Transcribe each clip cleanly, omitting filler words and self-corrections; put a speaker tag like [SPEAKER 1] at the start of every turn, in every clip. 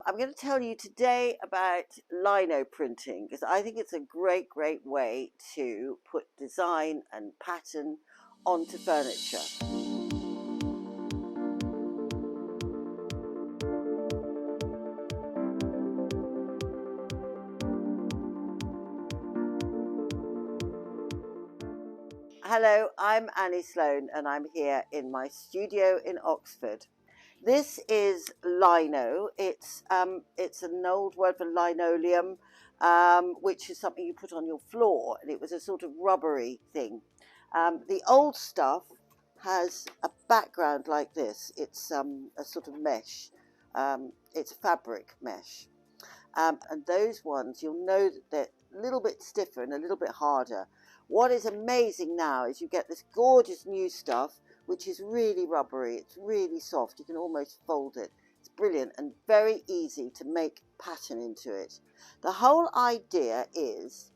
[SPEAKER 1] I'm going to tell you today about lino printing because I think it's a great way to put design and pattern onto furniture. Hello, I'm Annie Sloan and I'm here in my studio in Oxford. This is lino. It's an old word for linoleum, which is something you put on your floor, and it was a sort of rubbery thing. The old stuff has a background like this. It's a sort of mesh. It's fabric mesh, and those ones you'll know that they're a little bit stiffer and a little bit harder. What is amazing now is you get this gorgeous new stuff which is really rubbery. It's really soft. You can almost fold it. It's brilliant and very easy to make pattern into it. The whole idea is,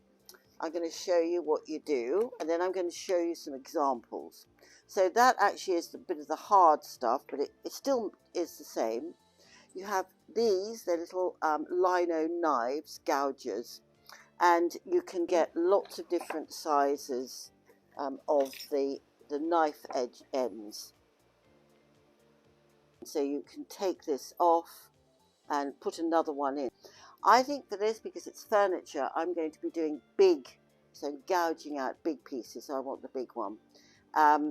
[SPEAKER 1] I'm going to show you what you do, and then I'm going to show you some examples. So that actually is a bit of the hard stuff, but it still is the same. You have these, they're little lino knives, gougers, and you can get lots of different sizes of the knife edge ends. So you can take this off and put another one in. I think for this, because it's furniture, I'm going to be doing big, so gouging out big pieces, so I want the big one.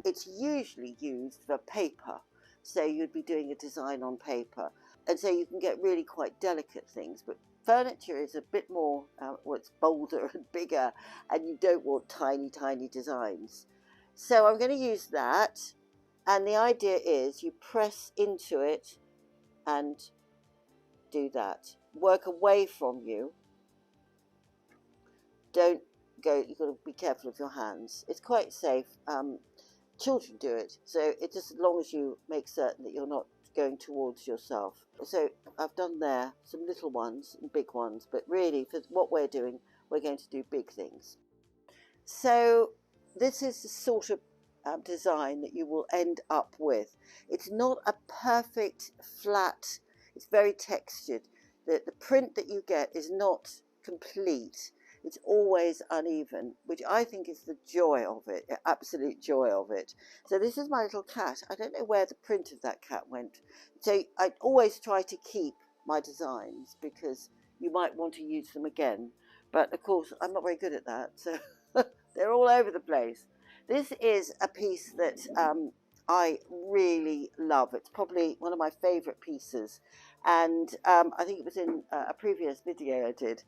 [SPEAKER 1] It's usually used for paper, so you'd be doing a design on paper, and so you can get really quite delicate things, but furniture is a bit more, well, it's bolder and bigger, and you don't want tiny designs. So I'm going to use that, and the idea is you press into it and do that. Work away from you. Don't go, you've got to be careful of your hands. It's quite safe. Children do it, so it's just as long as you make certain that you're not going towards yourself. So I've done there some little ones and big ones, but really for what we're doing, we're going to do big things. So this is the sort of design that you will end up with. It's not a perfect flat, it's very textured. The print that you get is not complete. It's always uneven, which I think is the joy of it, the absolute joy of it. So this is my little cat. I don't know where the print of that cat went. So I always try to keep my designs because you might want to use them again. But of course, I'm not very good at that. So they're all over the place. This is a piece that I really love. It's probably one of my favourite pieces. And I think it was in a previous video I did.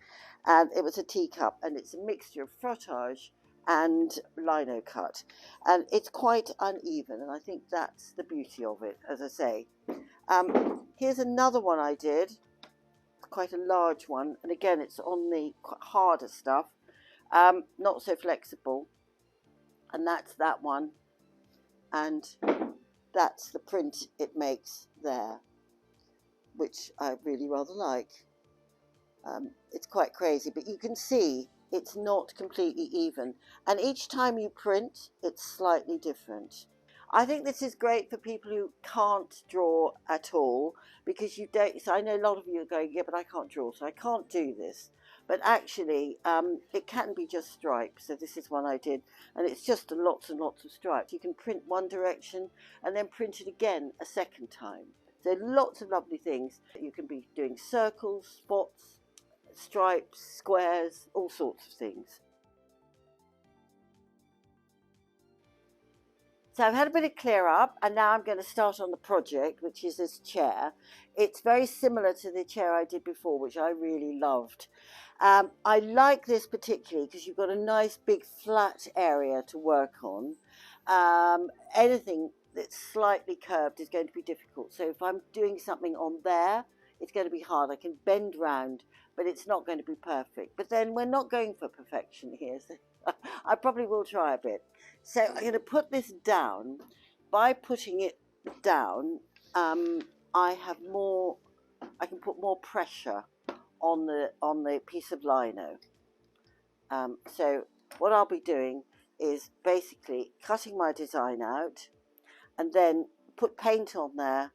[SPEAKER 1] And it was a teacup. And it's a mixture of frottage and lino cut. And it's quite uneven. And I think that's the beauty of it, as I say. Here's another one I did. Quite a large one. And again, it's on the quite harder stuff. Not so flexible, and that's that one, and that's the print it makes there, which I really rather like. It's quite crazy, but you can see it's not completely even, and each time you print it's slightly different. I think this is great for people who can't draw at all, because you don't, so I know a lot of you are going, yeah, but I can't draw, so I can't do this. But actually, it can be just stripes. So this is one I did, and it's just lots and lots of stripes. You can print one direction and then print it again a second time. So lots of lovely things. You can be doing circles, spots, stripes, squares, all sorts of things. So I've had a bit of clear up, and now I'm going to start on the project, which is this chair. It's very similar to the chair I did before, which I really loved. I like this particularly because you've got a nice big flat area to work on. Anything that's slightly curved is going to be difficult. So if I'm doing something on there, it's going to be hard. I can bend round, but it's not going to be perfect. But then we're not going for perfection here, so I probably will try a bit. So I'm going to put this down. By putting it down, I can put more pressure on the piece of lino. So what I'll be doing is basically cutting my design out, and then put paint on there,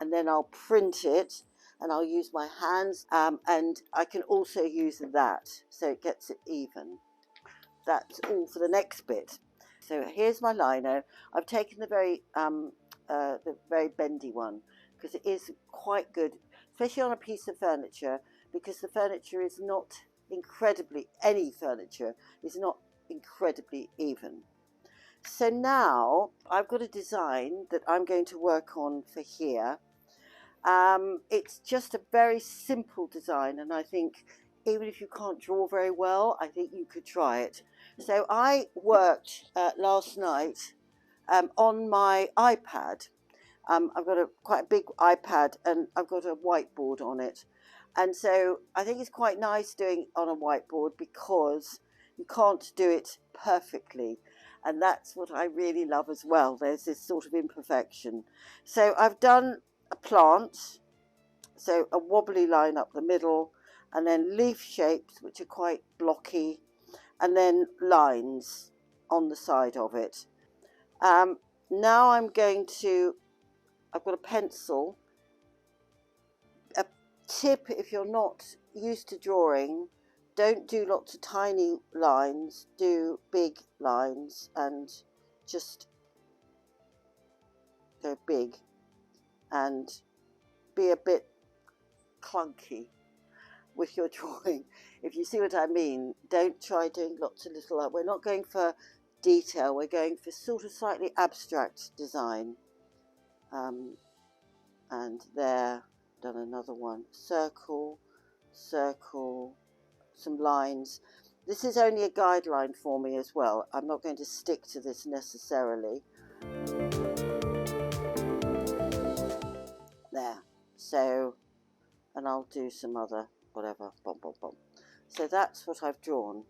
[SPEAKER 1] and then I'll print it. and I'll use my hands, and I can also use that so it gets it even. That's all for the next bit. So here's my lino. I've taken the very bendy one because it is quite good, especially on a piece of furniture, because the furniture is not incredibly, any furniture is not incredibly even. So now I've got a design that I'm going to work on for here. It's just a very simple design, and I think even if you can't draw very well, I think you could try it. So I worked last night on my iPad. I've got quite a big iPad, and I've got a whiteboard on it. And so I think it's quite nice doing on a whiteboard because you can't do it perfectly. And that's what I really love as well. There's this sort of imperfection. So I've done a plant, so a wobbly line up the middle, and then leaf shapes, which are quite blocky, and then lines on the side of it. Now I've got a pencil. A tip, if you're not used to drawing, don't do lots of tiny lines, do big lines and just go big and be a bit clunky with your drawing. If you see what I mean, don't try doing lots of little, we're not going for detail, we're going for sort of slightly abstract design. And there, done another one, circle, circle, some lines. This is only a guideline for me as well. I'm not going to stick to this necessarily. There. So, and I'll do some other whatever, bom, bom, bom. So that's what I've drawn.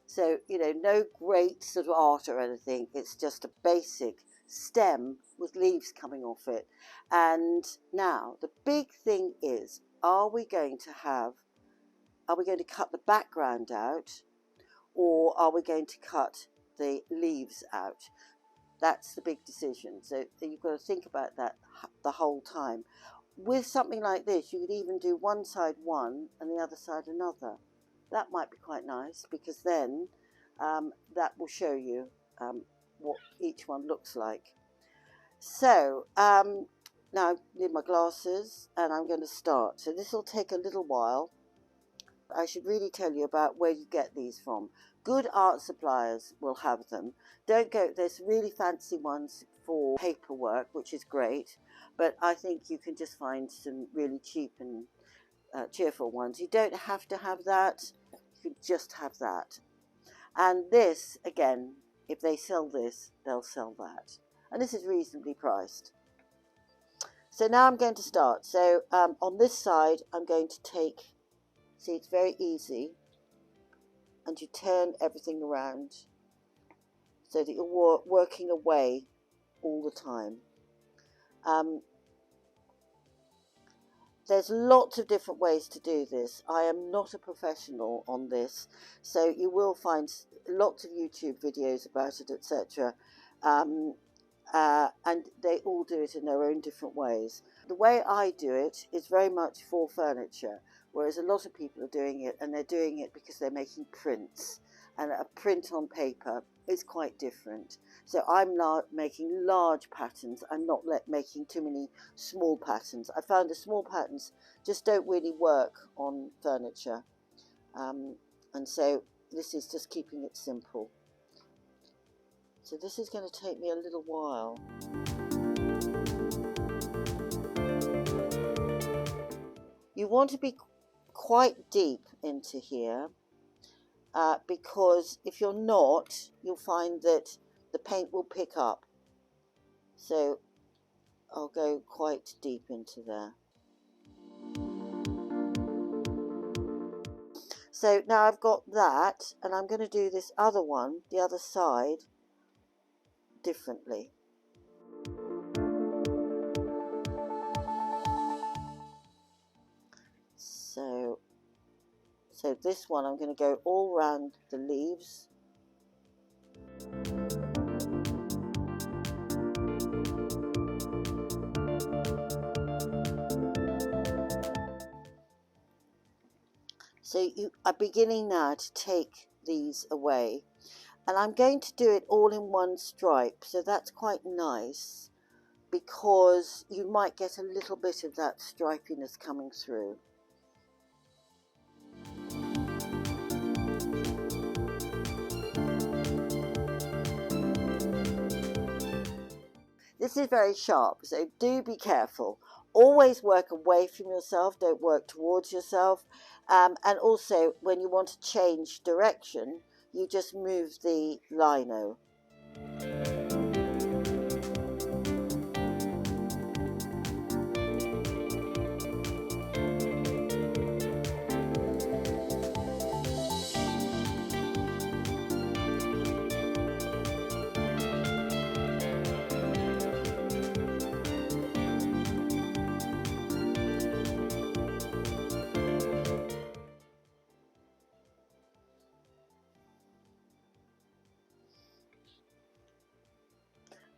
[SPEAKER 1] So, you know, no great sort of art or anything. It's just a basic stem with leaves coming off it. And now the big thing is, are we going to cut the background out, or are we going to cut the leaves out? That's the big decision. So you've got to think about that the whole time. With something like this, you could even do one side one and the other side another. That might be quite nice, because then that will show you what each one looks like. So now I need my glasses and I'm going to start. So this will take a little while. I should really tell you about where you get these from. Good art suppliers will have them. Don't go, there's really fancy ones for paperwork, which is great, but I think you can just find some really cheap and cheerful ones. You don't have to have that, you can just have that. And this, again, if they sell this, they'll sell that. And this is reasonably priced. So now I'm going to start. So on this side, I'm going to take, see, it's very easy, and you turn everything around so that you're working away all the time. There's lots of different ways to do this. I am not a professional on this, so you will find lots of YouTube videos about it, etc. And they all do it in their own different ways. The way I do it is very much for furniture, whereas a lot of people are doing it, and they're doing it because they're making prints, and a print on paper is quite different. So I'm making large patterns. I'm not making too many small patterns. I found the small patterns just don't really work on furniture, and so this is just keeping it simple. So this is going to take me a little while. You want to be quite deep into here, because if you're not, you'll find that the paint will pick up. So I'll go quite deep into there. So now I've got that, and I'm going to do this other one, the other side, differently. So this one I'm going to go all around the leaves. So you are beginning now to take these away, and I'm going to do it all in one stripe, so that's quite nice because you might get a little bit of that stripiness coming through. This is very sharp, so do be careful. Always work away from yourself, don't work towards yourself. And also, when you want to change direction, you just move the lino.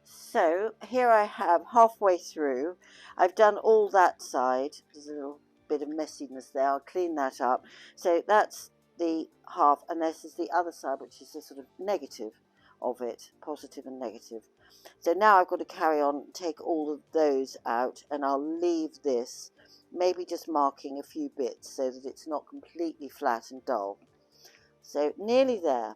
[SPEAKER 1] So here I have halfway through. I've done all that side. There's a little bit of messiness there. I'll clean that up. So that's the half, and this is the other side, which is the sort of negative of it, positive and negative. So now I've got to carry on, take all of those out, and I'll leave this, maybe just marking a few bits so that it's not completely flat and dull. So nearly there.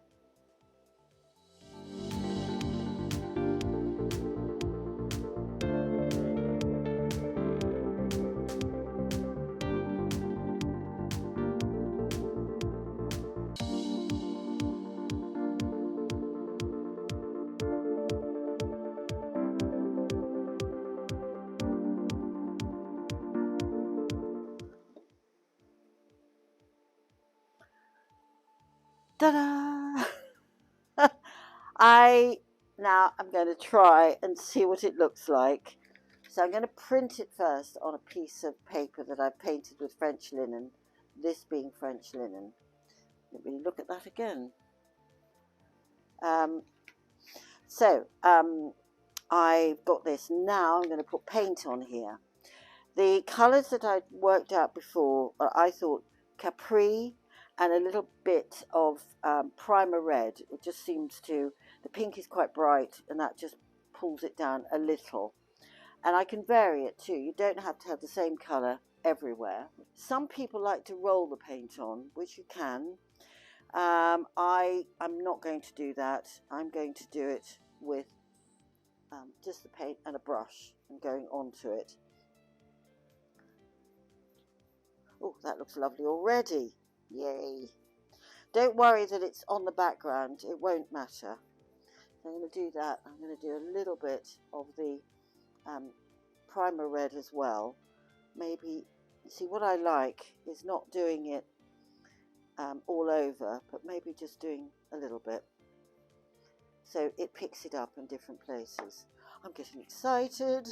[SPEAKER 1] Ta-da! I'm going to try and see what it looks like. So I'm going to print it first on a piece of paper that I've painted with French linen, this being French linen. Let me look at that again. I've got this. Now I'm going to put paint on here. The colours that I'd worked out before, I thought Capri and a little bit of primer red. It just seems to, the pink is quite bright and that just pulls it down a little. And I can vary it too. You don't have to have the same colour everywhere. Some people like to roll the paint on, which you can. I'm not going to do that. I'm going to do it with just the paint and a brush and going onto it. Oh, that looks lovely already. Yay. Don't worry that it's on the background. It won't matter. So I'm going to do that. I'm going to do a little bit of the primer red as well. Maybe, see, what I like is not doing it all over, but maybe just doing a little bit. So it picks it up in different places. I'm getting excited.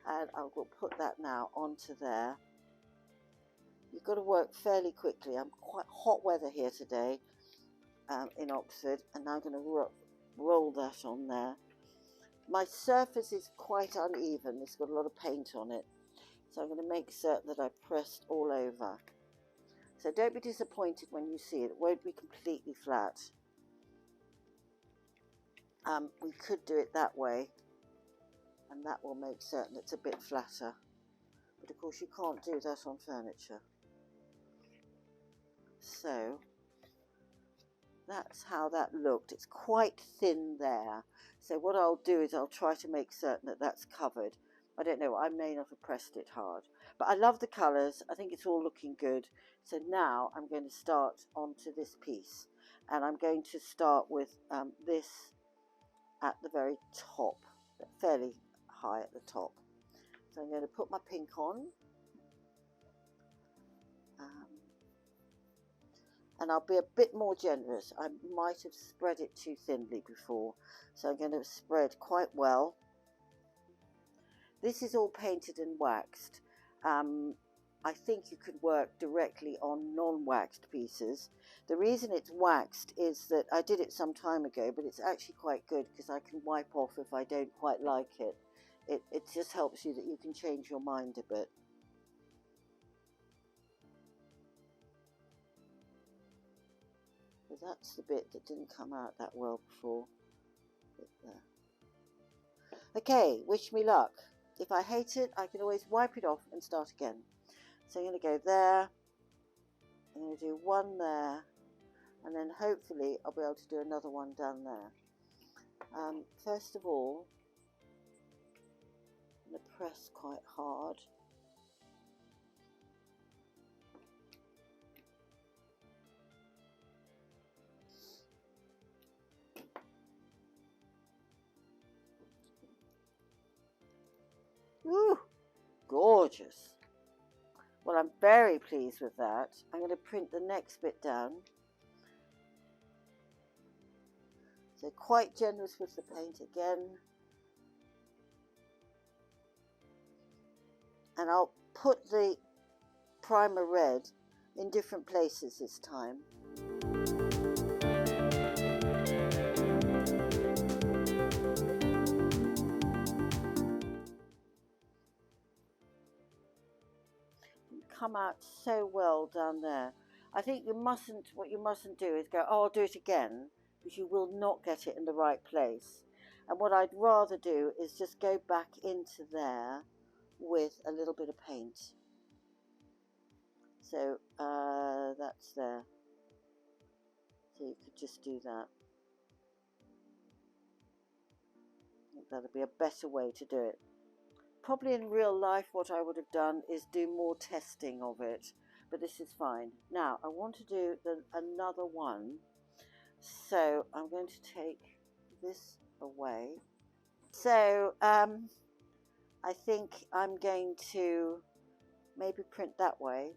[SPEAKER 1] And I will put that now onto there. You've got to work fairly quickly. I'm quite hot weather here today in Oxford, and now I'm going to roll that on there. My surface is quite uneven. It's got a lot of paint on it, so I'm going to make certain that I pressed all over. So don't be disappointed when you see it. It won't be completely flat. We could do it that way, and that will make certain it's a bit flatter. But of course you can't do that on furniture. So that's how that looked. It's quite thin there. So what I'll do is I'll try to make certain that that's covered. I don't know, I may not have pressed it hard. But I love the colours. I think it's all looking good. So now I'm going to start onto this piece. And I'm going to start with this at the very top, fairly high at the top. So I'm going to put my pink on. And I'll be a bit more generous. I might have spread it too thinly before. So I'm going to spread quite well. This is all painted and waxed. I think you could work directly on non-waxed pieces. The reason it's waxed is that I did it some time ago, but it's actually quite good because I can wipe off if I don't quite like it. It just helps you that you can change your mind a bit. So that's the bit that didn't come out that well before. There. Okay, wish me luck. If I hate it, I can always wipe it off and start again. So I'm going to go there. I'm going to do one there. And then hopefully I'll be able to do another one down there. First of all, I'm going to press quite hard. Woo! Gorgeous. Well, I'm very pleased with that. I'm going to print the next bit down. So quite generous with the paint again. And I'll put the primer red in different places this time. Come out so well down there. I think what you mustn't do is go, oh, I'll do it again, because you will not get it in the right place. And what I'd rather do is just go back into there with a little bit of paint. So that's there. So you could just do that. I think that'll be a better way to do it. Probably in real life what I would have done is do more testing of it, but this is fine. Now I want to do another one, so I'm going to take this away. So I think I'm going to maybe print that way,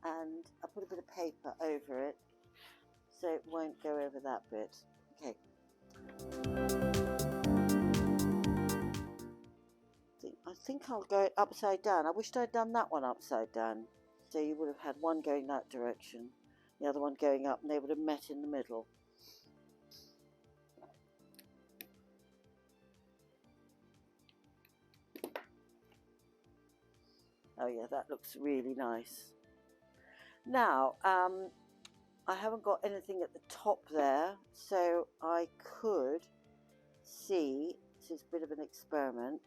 [SPEAKER 1] and I'll put a bit of paper over it so it won't go over that bit. Okay. I think I'll go upside down. I wished I'd done that one upside down. So you would have had one going that direction, the other one going up, and they would have met in the middle. Oh yeah, that looks really nice. Now, I haven't got anything at the top there, so I could see, this is a bit of an experiment.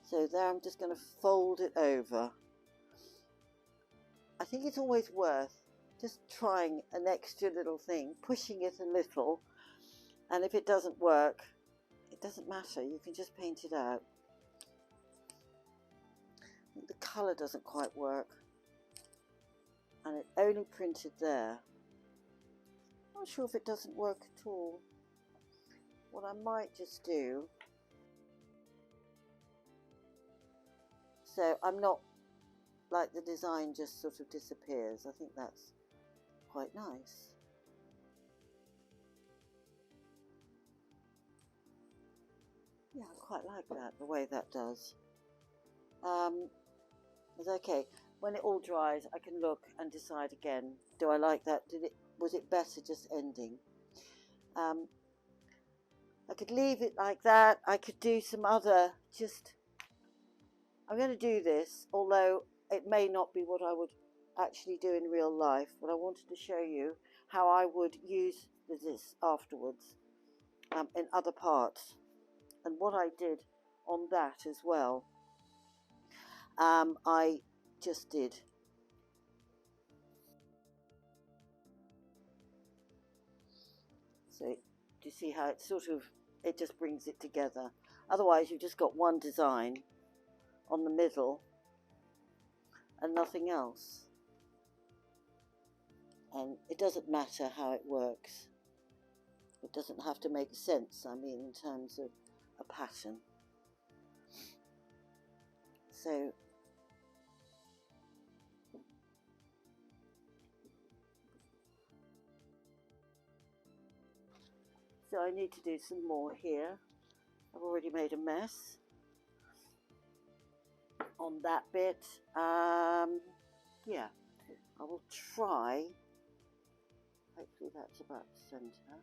[SPEAKER 1] So there, I'm just going to fold it over. I think it's always worth just trying an extra little thing, pushing it a little, and if it doesn't work, it doesn't matter, you can just paint it out. I think the colour doesn't quite work, and it only printed there. Not sure if it doesn't work at all. What I might just do, so I'm not like the design just sort of disappears. I think that's quite nice. Yeah, I quite like that, the way that does. It's okay. When it all dries, I can look and decide again. Do I like that? Was it better just ending? I could leave it like that. I could do some other, I'm going to do this, although it may not be what I would actually do in real life, but I wanted to show you how I would use this afterwards in other parts, and what I did on that as well. I just did. So do you see how it it just brings it together? Otherwise you've just got one design on the middle and nothing else. And it doesn't matter how it works. It doesn't have to make sense, I mean, in terms of a pattern. So I need to do some more here. I've already made a mess on that bit. Yeah, I will try. Hopefully that's about centre.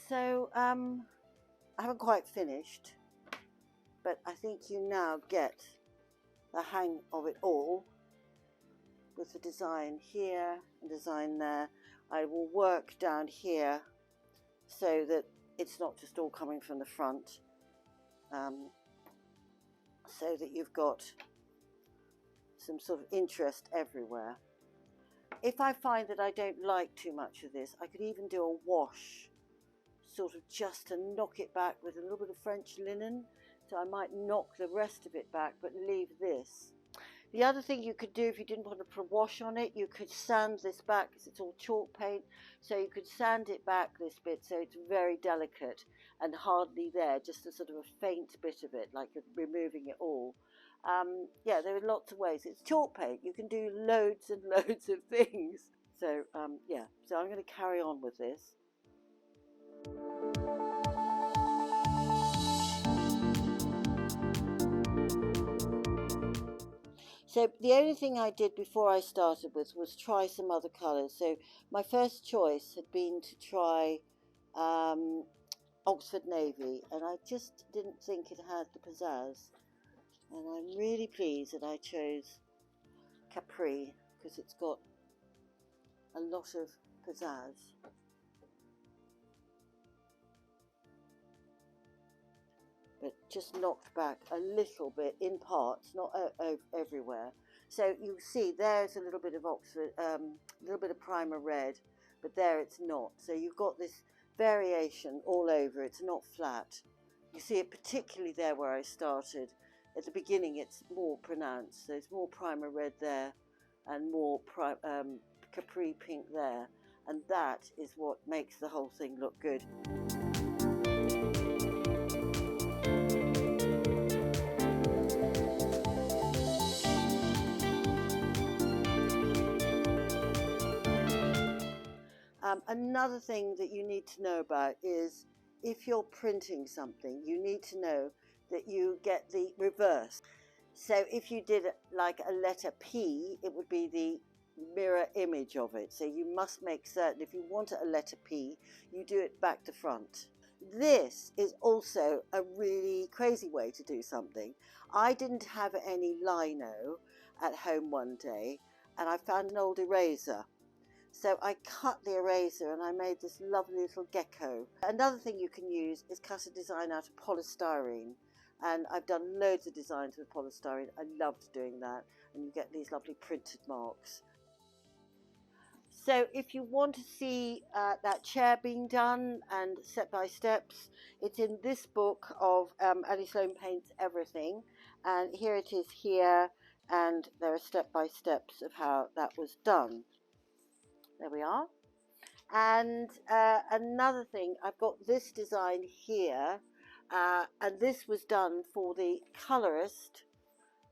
[SPEAKER 1] So I haven't quite finished, but I think you now get the hang of it all with the design here and design there. I will work down here so that it's not just all coming from the front, so that you've got some sort of interest everywhere. If I find that I don't like too much of this, I could even do a wash, sort of just to knock it back with a little bit of French linen. So I might knock the rest of it back, but leave this. The other thing you could do, if you didn't want to put a wash on it, you could sand this back, because it's all chalk paint. So you could sand it back this bit so it's very delicate and hardly there, just a sort of a faint bit of it, like you're removing it all. Yeah, there are lots of ways. It's chalk paint. You can do loads and loads of things. So yeah, so I'm going to carry on with this. So the only thing I did before I started with was try some other colours. So my first choice had been to try Oxford Navy, and I just didn't think it had the pizzazz. And I'm really pleased that I chose Capri, because it's got a lot of pizzazz. But just knocked back a little bit in parts, not everywhere. So you see there's a little bit of Oxford, a little bit of primer red, but there it's not. So you've got this variation all over. It's not flat. You see it particularly there where I started. At the beginning it's more pronounced. There's more primer red there and more Capri pink there. And that is what makes the whole thing look good. Another thing that you need to know about is if you're printing something, you need to know that you get the reverse. So if you did like a letter P, it would be the mirror image of it. So you must make certain if you want a letter P, you do it back to front. This is also a really crazy way to do something. I didn't have any lino at home one day, and I found an old eraser. So I cut the eraser and I made this lovely little gecko. Another thing you can use is cut a design out of polystyrene. And I've done loads of designs with polystyrene. I loved doing that. And you get these lovely printed marks. So if you want to see that chair being done and step by steps, it's in this book of Annie Sloan Paints Everything. And here it is here. And there are step by steps of how that was done. There we are. And another thing, I've got this design here, and this was done for the colorist.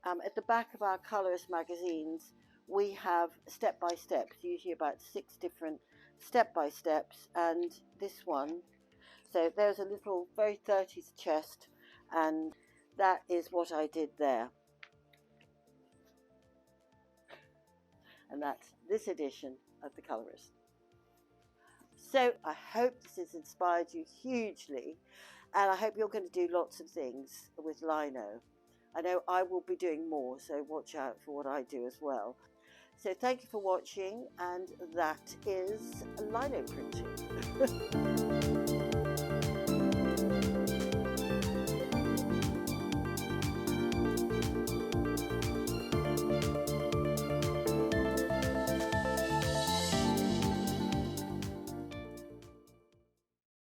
[SPEAKER 1] At the back of our colorist magazines, we have step-by-steps, usually about 6 different step-by-steps, and this one. So there's a little, very 30s chest, and that is what I did there. And that's this edition of the colorist. So I hope this has inspired you hugely, and I hope you're going to do lots of things with lino. I know I will be doing more, so watch out for what I do as well. So thank you for watching, and that is lino printing.